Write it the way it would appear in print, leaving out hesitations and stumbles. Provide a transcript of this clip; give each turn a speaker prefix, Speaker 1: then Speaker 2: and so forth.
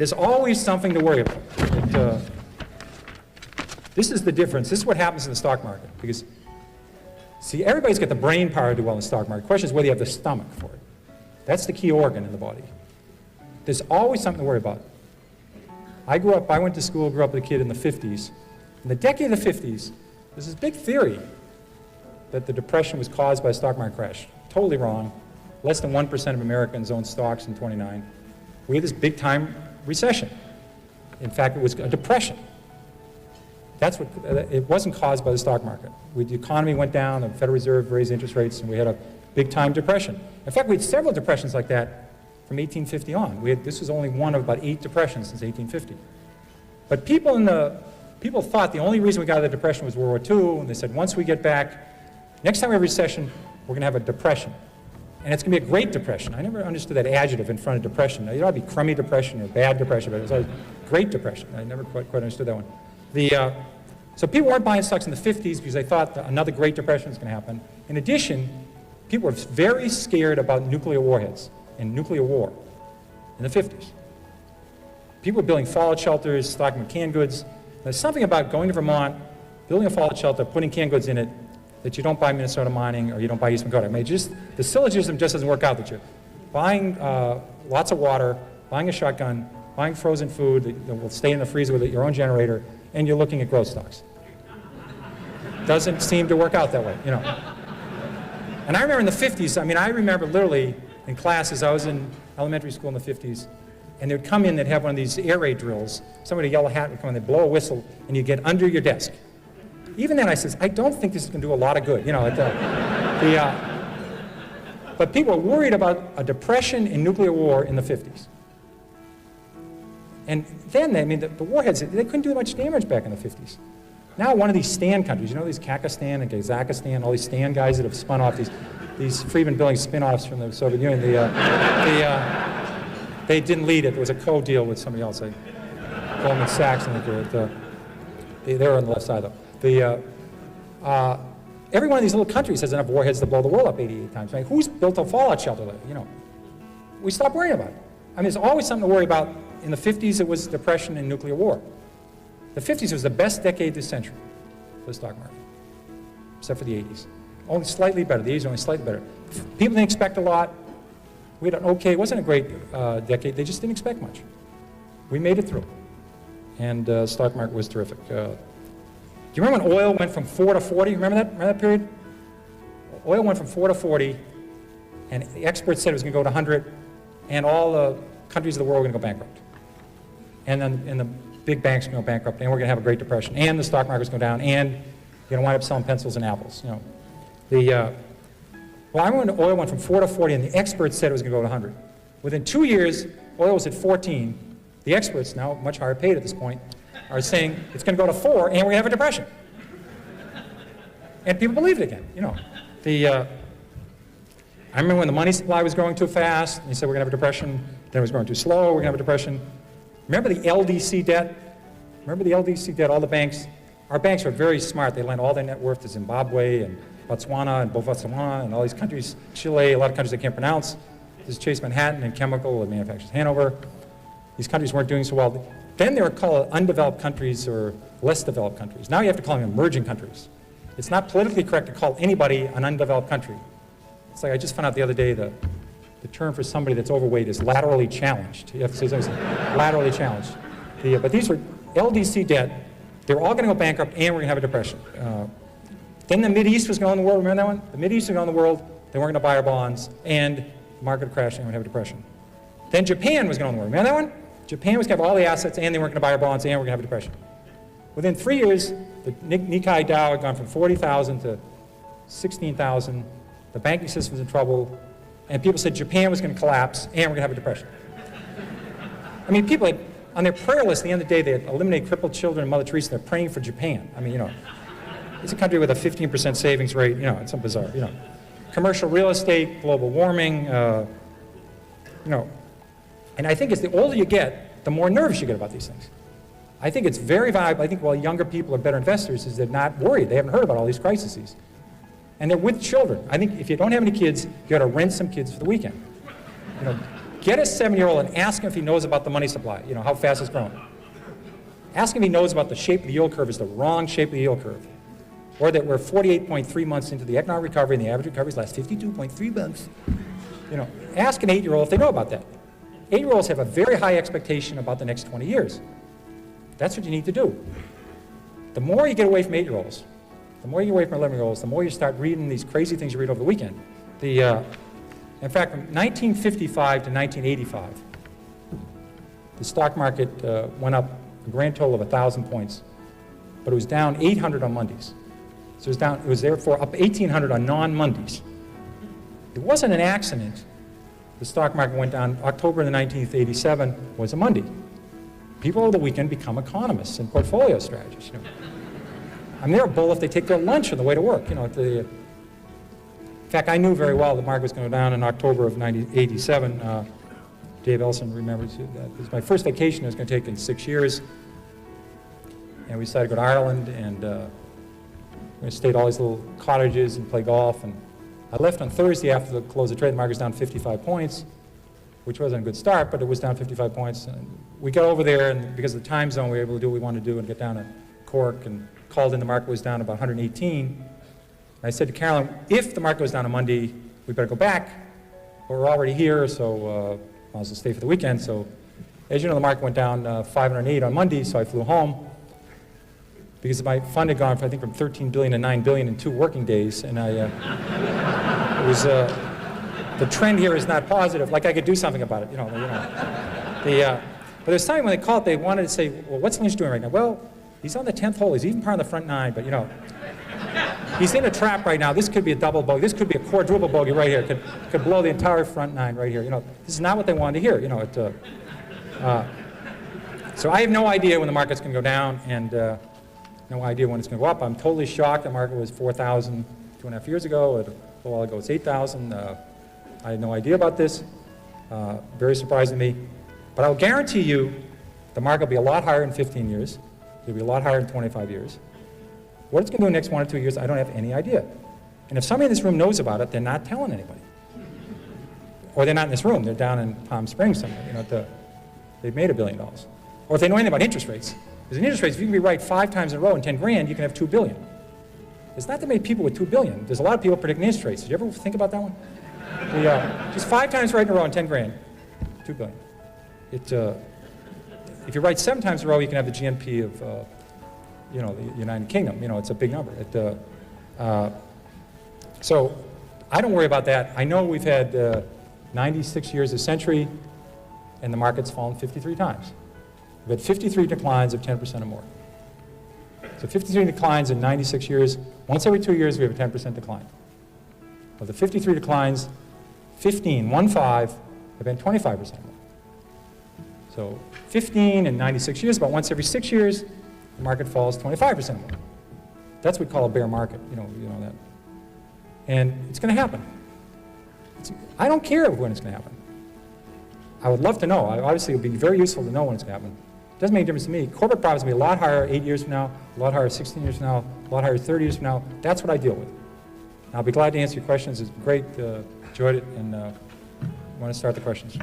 Speaker 1: There's always something to worry about. This is the difference. This is what happens in the stock market. Because, see, everybody's got the brain power to do well in the stock market. The question is whether you have the stomach for it. That's the key organ in the body. There's always something to worry about. I went to school, grew up with a kid in the 50s. In the decade of the 50s, there's this big theory that the Depression was caused by a stock market crash. Totally wrong. Less than 1% of Americans owned stocks in '29. We had this big-time recession. In fact, it was a depression. It wasn't caused by the stock market. The economy went down, the Federal Reserve raised interest rates, and we had a big-time depression. In fact, we had several depressions like that from 1850 on. This was only one of about 8 depressions since 1850. But people thought the only reason we got out of the depression was World War II, and they said once we get back, next time we have a recession, we're going to have a depression. And it's going to be a great depression. I never understood that adjective in front of depression. Now, it ought to be crummy depression or bad depression, but it was always great depression. I never quite understood that one. So people weren't buying stocks in the 50s because they thought that another Great Depression was going to happen. In addition, people were very scared about nuclear warheads and nuclear war in the 50s. People were building fallout shelters, stocking canned goods. There's something about going to Vermont, building a fallout shelter, putting canned goods in it, that you don't buy Minnesota Mining or you don't buy Eastman Kodak. I mean, the syllogism just doesn't work out that you're buying lots of water, buying a shotgun, buying frozen food that will stay in the freezer with your own generator, and you're looking at growth stocks. Doesn't seem to work out that way, you know. And I remember in the 50s, I mean, I remember literally in classes, I was in elementary school in the 50s, and they'd come in, they'd have one of these air raid drills. Somebody in a yellow hat would come in, they'd blow a whistle, and you'd get under your desk. Even then I says, I don't think this is going to do a lot of good, you know. But people were worried about a depression and nuclear war in the 50s. And then, the warheads, they couldn't do much damage back in the 50s. Now one of these Stan countries, you know these Kakistan and Kazakhstan, all these Stan guys that have spun off these Friedman building spin-offs from the Soviet Union, they didn't lead it. There was a co-deal with somebody else, like Goldman Sachs, and they were on the left side though. Every one of these little countries has enough warheads to blow the world up 88 times. I mean, who's built a fallout shelter there? You know, we stopped worrying about it. I mean, there's always something to worry about. In the 50s, it was depression and nuclear war. The 50s was the best decade of the century for the stock market, except for the 80s. Only slightly better. The 80s were only slightly better. People didn't expect a lot. We had an okay, it wasn't a great decade. They just didn't expect much. We made it through. And the stock market was terrific. Do you remember when oil went from 4 to 40? Remember that period? Oil went from 4 to 40, and the experts said it was going to go to 100, and all the countries of the world were going to go bankrupt. And then the big banks are going to go bankrupt, and we're going to have a Great Depression, and the stock market's going down, and you're going to wind up selling pencils and apples. You know, well, I remember oil went from 4 to 40, and the experts said it was going to go to 100. Within 2 years, oil was at 14. The experts, now much higher paid at this point, are saying it's going to go to 4, and we're going to have a depression. And people believed it again. You know, I remember when the money supply was growing too fast, and they said we're going to have a depression. Then it was growing too slow. We're going to have a depression. Remember the LDC debt? Remember the LDC debt? All the banks. Our banks were very smart. They lent all their net worth to Zimbabwe and Botswana and Botswana and all these countries. Chile, a lot of countries I can't pronounce. This is Chase Manhattan and Chemical and Manufacturers Hanover. These countries weren't doing so well. Then they were called undeveloped countries or less developed countries. Now you have to call them emerging countries. It's not politically correct to call anybody an undeveloped country. It's like I just found out the other day the term for somebody that's overweight is laterally challenged. You have to say something laterally challenged. But these were LDC debt. They were all going to go bankrupt, and we're going to have a depression. Then the Mideast was going to own the world. Remember that one? The Mideast was going to own the world. They weren't going to buy our bonds, and the market would crash, and we're going to have a depression. Then Japan was going to own the world. Remember that one? Japan was going to have all the assets, and they weren't going to buy our bonds, and we're going to have a depression. Within 3 years, the Nikkei Dow had gone from 40,000 to 16,000. The banking system was in trouble, and people said Japan was going to collapse, and we're going to have a depression. I mean, people had, on their prayer list at the end of the day, they had eliminate crippled children and Mother Teresa, and they're praying for Japan. I mean, you know, it's a country with a 15% savings rate, you know, it's some bizarre, you know. Commercial real estate, global warming, you know. And I think as the older you get, the more nervous you get about these things. I think it's very valuable. I think while younger people are better investors is they're not worried. They haven't heard about all these crises. And they're with children. I think if you don't have any kids, you got to rent some kids for the weekend. You know, Get a 7-year-old and ask him if he knows about the money supply, how fast it's growing. Ask him if he knows about the shape of the yield curve is the wrong shape of the yield curve. Or that we're 48.3 months into the economic recovery and the average recovery lasts 52.3 months. Ask an 8-year-old if they know about that. 8-year-olds have a very high expectation about the next 20 years. That's what you need to do. The more you get away from 8-year-olds, the more you get away from 11-year-olds, the more you start reading these crazy things you read over the weekend. In fact, from 1955 to 1985, the stock market went up a grand total of 1,000 points, but it was down 800 on Mondays. So it was therefore up 1,800 on non-Mondays. It wasn't an accident. The stock market went down. October the 19th, 87 was a Monday. People over the weekend become economists and portfolio strategists. They're a bull if they take their lunch on the way to work. In fact, I knew very well the market was going to go down in October of 1987. Dave Ellison remembers that. It was my first vacation I was going to take in 6 years. And we decided to go to Ireland, and we stayed at all these little cottages and play golf. And I left on Thursday after the close of trade. The market was down 55 points, which wasn't a good start, but it was down 55 points. And we got over there, and because of the time zone, we were able to do what we wanted to do and get down to Cork, and called in. The market was down about 118. And I said to Carolyn, if the market was down on Monday, we better go back. But we're already here, so I'll also stay for the weekend. So as you know, the market went down 508 on Monday, so I flew home. Because my fund had gone, I think, from 13 billion to 9 billion in 2 working days, and the trend here is not positive. Like I could do something about it, but there's time when they called, they wanted to say, well, what's Lynch doing right now? Well, he's on the 10th hole. He's even part of the front 9, but he's in a trap right now. This could be a double bogey. This could be a quadruple bogey right here. Could blow the entire front 9 right here. This is not what they wanted to hear. So I have no idea when the market's going to go down, and no idea when it's going to go up. I'm totally shocked. The market was 4,000 2.5 years ago. A while ago, it's 8,000. I had no idea about this. Very surprising to me. But I'll guarantee you the market will be a lot higher in 15 years. It'll be a lot higher in 25 years. What it's going to do in the next 1 or 2 years, I don't have any idea. And if somebody in this room knows about it, they're not telling anybody. Or they're not in this room. They're down in Palm Springs somewhere. They've made $1 billion. Or if they know anything about interest rates. Because in interest rates, if you can be right 5 times in a row in 10 grand, you can have $2 billion. There's not that many people with $2 billion. There's a lot of people predicting interest rates. Did you ever think about that one? Just 5 times right in a row in 10 grand, $2 billion. If you write 7 times in a row, you can have the GNP of the United Kingdom. It's a big number. So I don't worry about that. I know we've had 96 years of century, and the market's fallen 53 times. We've had 53 declines of 10% or more. So 53 declines in 96 years. Once every 2 years, we have a 10% decline. Of the 53 declines, 15 have been 25% or more. So 15 in 96 years, about once every 6 years, the market falls 25% or more. That's what we call a bear market, you know that. And it's going to happen. I don't care when it's going to happen. I would love to know. Obviously, it would be very useful to know when it's going to happen. It doesn't make a difference to me. Corporate profits will be a lot higher 8 years from now, a lot higher 16 years from now, a lot higher 30 years from now. That's what I deal with. And I'll be glad to answer your questions. It's great. Enjoyed it, and want to start the questions.